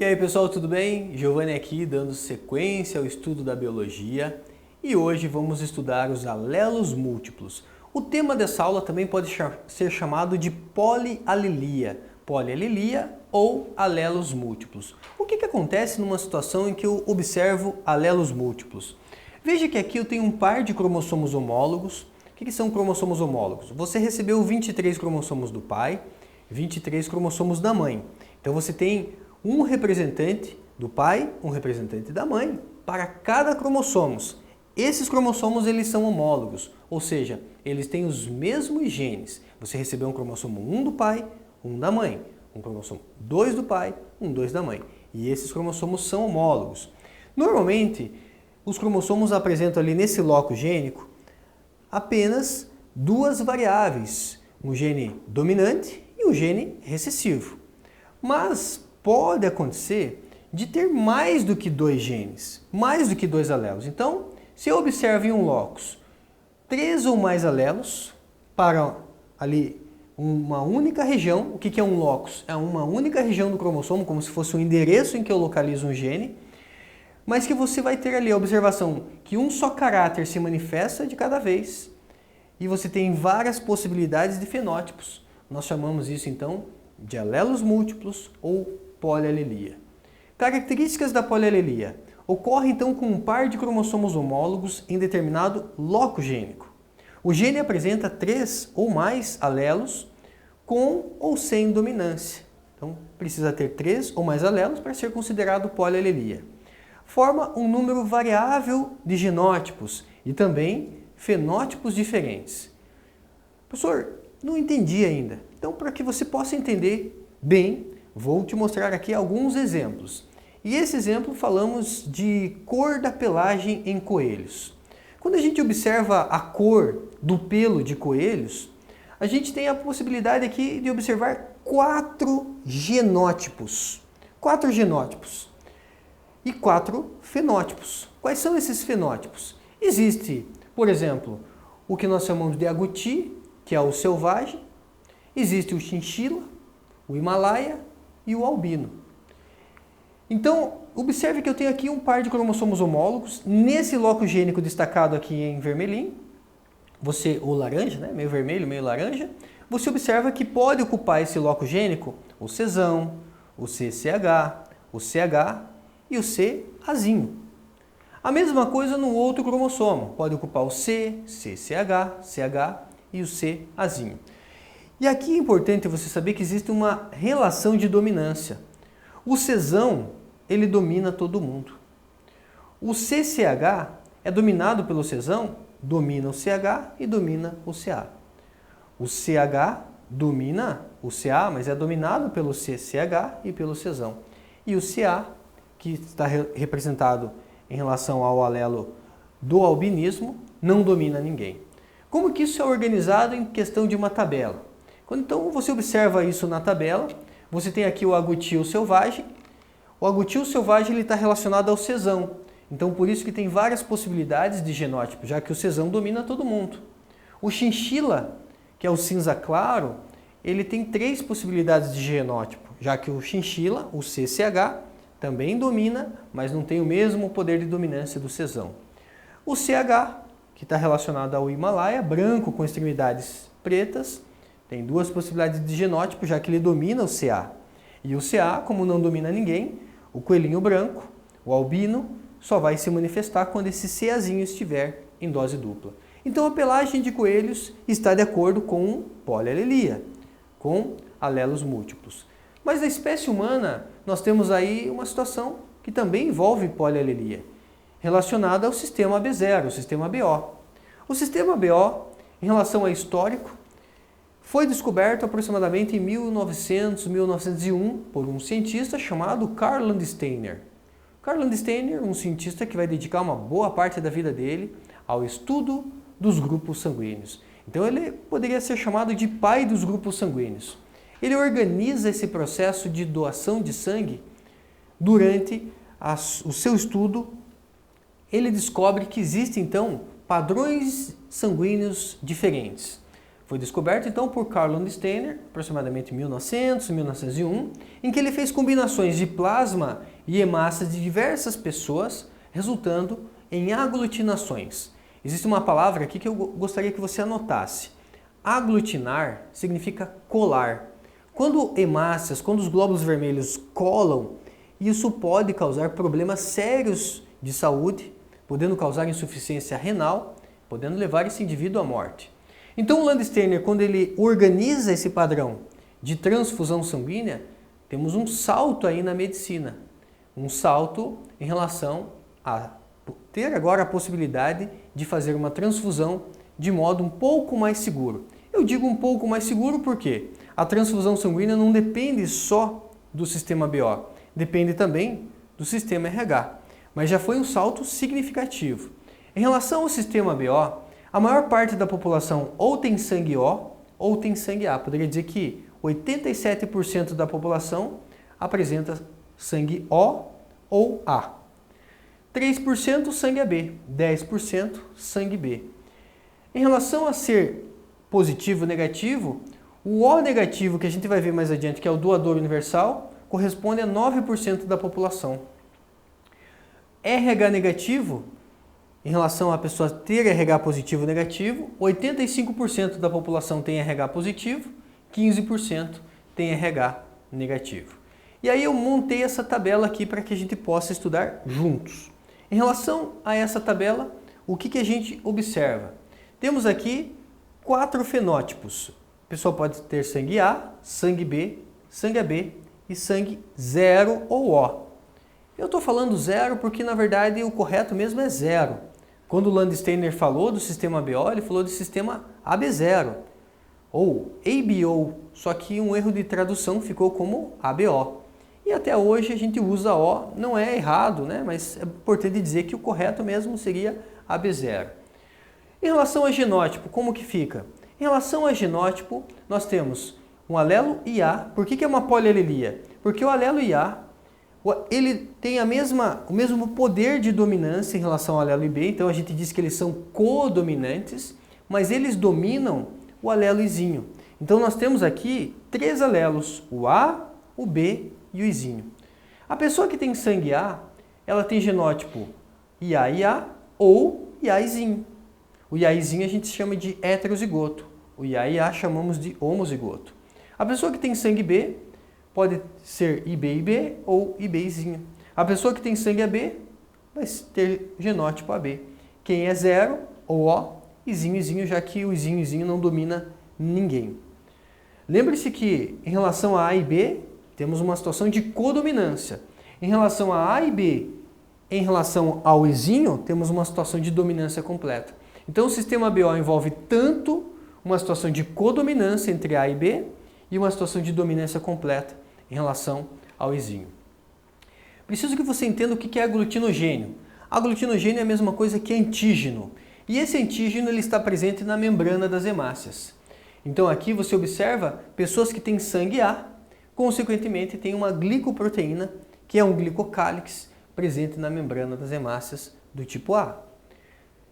E aí pessoal, tudo bem? Giovanni aqui dando sequência ao estudo da biologia e hoje vamos estudar os alelos múltiplos. O tema dessa aula também pode ser chamado de polialelia, ou alelos múltiplos. O que acontece numa situação em que eu observo alelos múltiplos? Veja que aqui eu tenho um par de cromossomos homólogos. O que são cromossomos homólogos? Você recebeu 23 cromossomos do pai, 23 cromossomos da mãe. Então você tem um representante do pai, um representante da mãe, para cada cromossomo. Esses cromossomos eles são homólogos, ou seja, eles têm os mesmos genes. Você recebeu um cromossomo 1 do pai, 1 da mãe, um cromossomo 2 do pai, 2 da mãe. E esses cromossomos são homólogos. Normalmente, os cromossomos apresentam ali nesse loco gênico apenas duas variáveis, um gene dominante e um gene recessivo. Mas pode acontecer de ter mais do que dois genes, mais do que dois alelos. Então, se eu observo em um locus 3 ou mais alelos para ali uma única região, o que é um locus? É uma única região do cromossomo, como se fosse um endereço em que eu localizo um gene, mas que você vai ter ali a observação que um só caráter se manifesta de cada vez e você tem várias possibilidades de fenótipos. Nós chamamos isso então de alelos múltiplos ou polialelia. Características da polialelia. Ocorre então com um par de cromossomos homólogos em determinado loco gênico. O gene apresenta 3 ou mais alelos com ou sem dominância. Então precisa ter 3 ou mais alelos para ser considerado polialelia. Forma um número variável de genótipos e também fenótipos diferentes. Professor, não entendi ainda. Então, para que você possa entender bem, vou te mostrar aqui alguns exemplos. E esse exemplo falamos de cor da pelagem em coelhos. Quando a gente observa a cor do pelo de coelhos, a gente tem a possibilidade aqui de observar 4 genótipos. 4 genótipos e 4 fenótipos. Quais são esses fenótipos? Existe, por exemplo, o que nós chamamos de agouti, que é o selvagem. Existe o chinchila, o himalaia e o albino. Então, observe que eu tenho aqui um par de cromossomos homólogos, nesse loco gênico destacado aqui em vermelhinho, ou laranja, né? Meio vermelho, meio laranja, você observa que pode ocupar esse loco gênico o Czão, o CCH, o CH e o CAzinho. A mesma coisa no outro cromossomo, pode ocupar o C, CCH, CH e o CAzinho. E aqui é importante você saber que existe uma relação de dominância. O Czão, ele domina todo mundo. O CCH é dominado pelo Czão, domina o CH e domina o CA. O CH domina o CA, mas é dominado pelo CCH e pelo Czão. E o CA, que está representado em relação ao alelo do albinismo, não domina ninguém. Como que isso é organizado em questão de uma tabela? Então você observa isso na tabela, você tem aqui o agouti selvagem. O agouti selvagem está relacionado ao Czão. Então por isso que tem várias possibilidades de genótipo, já que o Czão domina todo mundo. O chinchila, que é o cinza claro, ele tem 3 possibilidades de genótipo, já que o chinchila, o CCH, também domina, mas não tem o mesmo poder de dominância do Czão. O CH, que está relacionado ao Himalaia, branco com extremidades pretas, tem 2 possibilidades de genótipo, já que ele domina o CA. E o CA, como não domina ninguém, o coelhinho branco, o albino, só vai se manifestar quando esse CAzinho estiver em dose dupla. Então a pelagem de coelhos está de acordo com polialelia, com alelos múltiplos. Mas na espécie humana, nós temos aí uma situação que também envolve polialelia, relacionada ao sistema AB0, o sistema BO. O sistema BO, em relação ao histórico, foi descoberto aproximadamente em 1900, 1901 por um cientista chamado Carl Landsteiner. Carl Landsteiner, um cientista que vai dedicar uma boa parte da vida dele ao estudo dos grupos sanguíneos. Então ele poderia ser chamado de pai dos grupos sanguíneos. Ele organiza esse processo de doação de sangue durante o seu estudo. Ele descobre que existem então padrões sanguíneos diferentes. Foi descoberto então por Carl Landsteiner, aproximadamente em 1900, 1901, em que ele fez combinações de plasma e hemácias de diversas pessoas, resultando em aglutinações. Existe uma palavra aqui que eu gostaria que você anotasse. Aglutinar significa colar. Quando hemácias, quando os glóbulos vermelhos colam, isso pode causar problemas sérios de saúde, podendo causar insuficiência renal, podendo levar esse indivíduo à morte. Então o Landsteiner, quando ele organiza esse padrão de transfusão sanguínea, temos um salto aí na medicina. Um salto em relação a ter agora a possibilidade de fazer uma transfusão de modo um pouco mais seguro. Eu digo um pouco mais seguro porque a transfusão sanguínea não depende só do sistema BO, depende também do sistema RH. Mas já foi um salto significativo. Em relação ao sistema BO, a maior parte da população ou tem sangue O ou tem sangue A. Poderia dizer que 87% da população apresenta sangue O ou A. 3% sangue AB, 10% sangue B. Em relação a ser positivo ou negativo, o O negativo, que a gente vai ver mais adiante, que é o doador universal, corresponde a 9% da população. RH negativo, em relação a pessoa ter RH positivo ou negativo, 85% da população tem RH positivo, 15% tem RH negativo. E aí eu montei essa tabela aqui para que a gente possa estudar juntos. Em relação a essa tabela, o que a gente observa? Temos aqui 4 fenótipos. A pessoa pode ter sangue A, sangue B, sangue AB e sangue 0 ou O. Eu estou falando 0 porque, na verdade, o correto mesmo é 0. Quando o Landsteiner falou do sistema BO, ele falou do sistema AB0 ou ABO, só que um erro de tradução ficou como ABO. E até hoje a gente usa O, não é errado, né? Mas é importante dizer que o correto mesmo seria AB0. Em relação a genótipo, como que fica? Em relação a genótipo, nós temos um alelo IA. Por que é uma polialelia? Porque o alelo IA ele tem o mesmo poder de dominância em relação ao alelo IB, então a gente diz que eles são codominantes, mas eles dominam o alelo Izinho. Então nós temos aqui 3 alelos, o A, o B e o Izinho. A pessoa que tem sangue A, ela tem genótipo IA-IA ou IA-Izinho. O IA-Izinho a gente chama de heterozigoto, o IA-IA chamamos de homozigoto. A pessoa que tem sangue B pode ser IB-IB ou IB-Izinho. A pessoa que tem sangue AB vai ter genótipo AB. Quem é 0 ou O, Izinho-Izinho, já que o Izinho-Izinho não domina ninguém. Lembre-se que em relação a A e B, temos uma situação de codominância. Em relação a A e B, em relação ao Izinho, temos uma situação de dominância completa. Então o sistema BO envolve tanto uma situação de codominância entre A e B e uma situação de dominância completa em relação ao Izinho. Preciso que você entenda o que é aglutinogênio. Aglutinogênio é a mesma coisa que antígeno. E esse antígeno ele está presente na membrana das hemácias. Então aqui você observa pessoas que têm sangue A, consequentemente tem uma glicoproteína, que é um glicocálix, presente na membrana das hemácias do tipo A.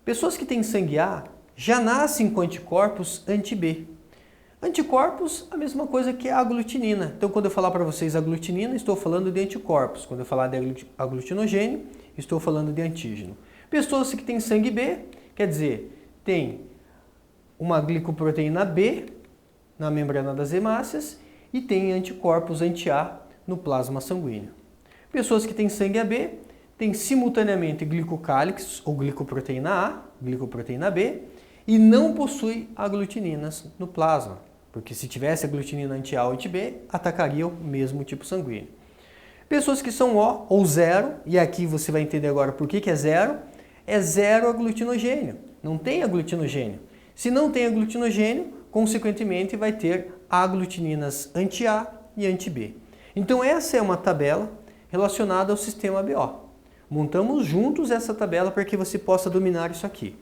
Pessoas que têm sangue A já nascem com anticorpos anti-B. Anticorpos, a mesma coisa que a aglutinina. Então, quando eu falar para vocês aglutinina, estou falando de anticorpos. Quando eu falar de aglutinogênio, estou falando de antígeno. Pessoas que têm sangue B, quer dizer, tem uma glicoproteína B na membrana das hemácias e tem anticorpos anti-A no plasma sanguíneo. Pessoas que têm sangue AB têm simultaneamente glicocálix ou glicoproteína A, glicoproteína B e não possui aglutininas no plasma. Porque se tivesse aglutinina anti-A ou anti-B, atacaria o mesmo tipo sanguíneo. Pessoas que são O ou 0, e aqui você vai entender agora por que é 0, é 0 aglutinogênio, não tem aglutinogênio. Se não tem aglutinogênio, consequentemente vai ter aglutininas anti-A e anti-B. Então essa é uma tabela relacionada ao sistema BO. Montamos juntos essa tabela para que você possa dominar isso aqui.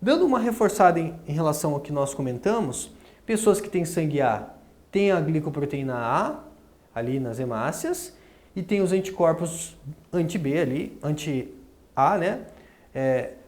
Dando uma reforçada em relação ao que nós comentamos, pessoas que têm sangue A têm a glicoproteína A ali nas hemácias e tem os anticorpos anti-B ali, anti-A, né?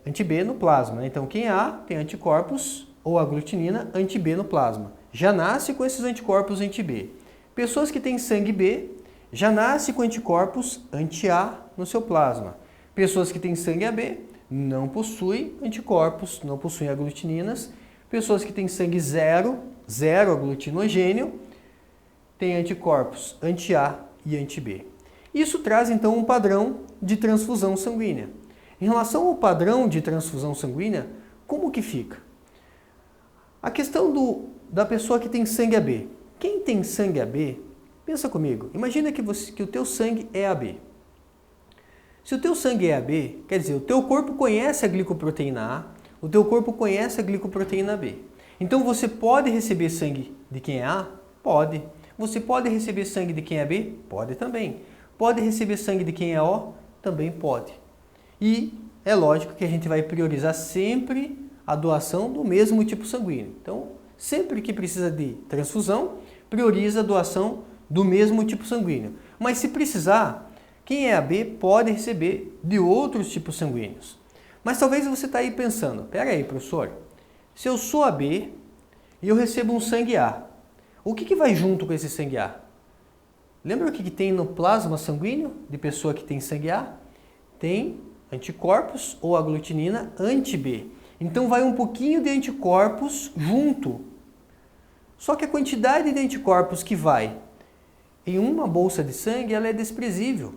Anti-B no plasma. Então, quem é A tem anticorpos ou aglutinina anti-B no plasma. Já nasce com esses anticorpos anti-B. Pessoas que têm sangue B já nascem com anticorpos anti-A no seu plasma. Pessoas que têm sangue AB não possuem anticorpos, não possuem aglutininas. Pessoas que têm sangue zero aglutinogênio, têm anticorpos anti-A e anti-B. Isso traz então um padrão de transfusão sanguínea. Em relação ao padrão de transfusão sanguínea, como que fica? A questão da pessoa que tem sangue AB. Quem tem sangue AB, pensa comigo, imagina que o teu sangue é AB. Se o teu sangue é AB, quer dizer, o teu corpo conhece a glicoproteína A, o teu corpo conhece a glicoproteína B. Então você pode receber sangue de quem é A? Pode. Você pode receber sangue de quem é B? Pode também. Pode receber sangue de quem é O? Também pode. E é lógico que a gente vai priorizar sempre a doação do mesmo tipo sanguíneo. Então, sempre que precisa de transfusão, prioriza a doação do mesmo tipo sanguíneo. Mas se precisar, quem é AB pode receber de outros tipos sanguíneos. Mas talvez você está aí pensando, pera aí, professor, se eu sou AB e eu recebo um sangue A, o que vai junto com esse sangue A? Lembra o que tem no plasma sanguíneo de pessoa que tem sangue A? Tem anticorpos ou aglutinina anti-B. Então vai um pouquinho de anticorpos junto. Só que a quantidade de anticorpos que vai em uma bolsa de sangue, ela é desprezível.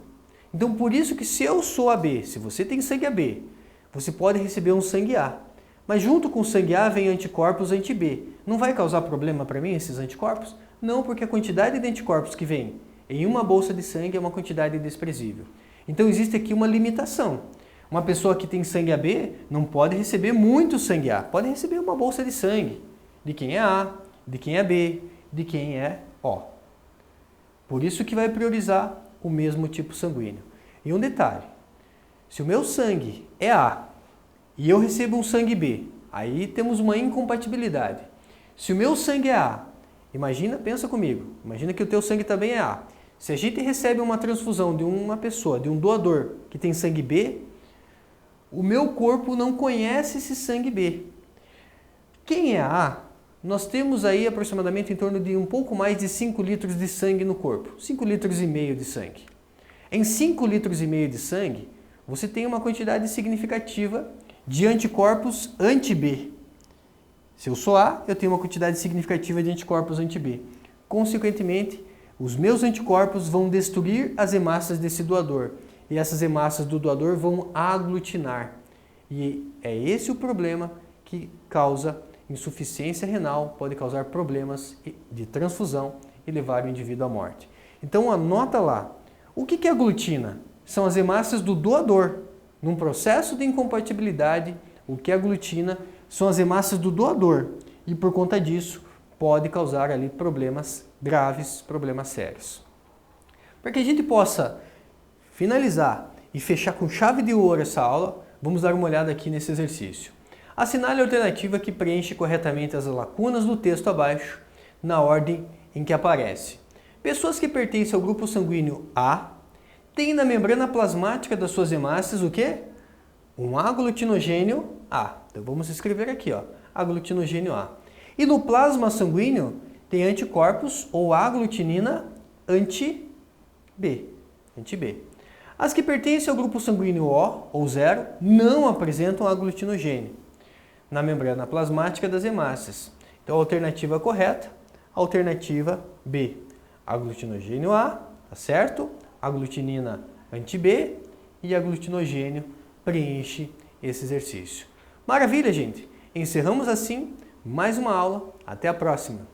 Então por isso que se eu sou AB, se você tem sangue AB, você pode receber um sangue A. Mas junto com o sangue A vem anticorpos anti-B. Não vai causar problema para mim esses anticorpos? Não, porque a quantidade de anticorpos que vem em uma bolsa de sangue é uma quantidade desprezível. Então existe aqui uma limitação. Uma pessoa que tem sangue AB não pode receber muito sangue A, pode receber uma bolsa de sangue de quem é A, de quem é B, de quem é O. Por isso que vai priorizar o mesmo tipo sanguíneo. E um detalhe, se o meu sangue é A e eu recebo um sangue B, aí temos uma incompatibilidade. Se o meu sangue é A, pensa comigo, imagina que o teu sangue também é A. Se a gente recebe uma transfusão de uma pessoa, de um doador que tem sangue B, o meu corpo não conhece esse sangue B. Quem é A, nós temos aí aproximadamente em torno de um pouco mais de 5 litros de sangue no corpo. 5 litros e meio de sangue. Em 5 litros e meio de sangue, você tem uma quantidade significativa de anticorpos anti-B. Se eu sou A, eu tenho uma quantidade significativa de anticorpos anti-B. Consequentemente, os meus anticorpos vão destruir as hemácias desse doador. E essas hemácias do doador vão aglutinar. E é esse o problema que causa insuficiência renal, pode causar problemas de transfusão e levar o indivíduo à morte. Então anota lá, o que é aglutina? São as hemácias do doador. Num processo de incompatibilidade, o que é aglutina são as hemácias do doador. E por conta disso, pode causar ali problemas graves, problemas sérios. Para que a gente possa finalizar e fechar com chave de ouro essa aula, vamos dar uma olhada aqui nesse exercício. Assinale a alternativa que preenche corretamente as lacunas do texto abaixo, na ordem em que aparece. Pessoas que pertencem ao grupo sanguíneo A têm na membrana plasmática das suas hemácias o quê? Um aglutinogênio A. Então vamos escrever aqui, ó, aglutinogênio A. E no plasma sanguíneo tem anticorpos ou aglutinina anti-B. As que pertencem ao grupo sanguíneo O ou 0 não apresentam aglutinogênio na membrana plasmática das hemácias. Então a alternativa correta, alternativa B. Aglutinogênio A, tá certo? Aglutinina anti-B e aglutinogênio preenche esse exercício. Maravilha, gente! Encerramos assim mais uma aula. Até a próxima!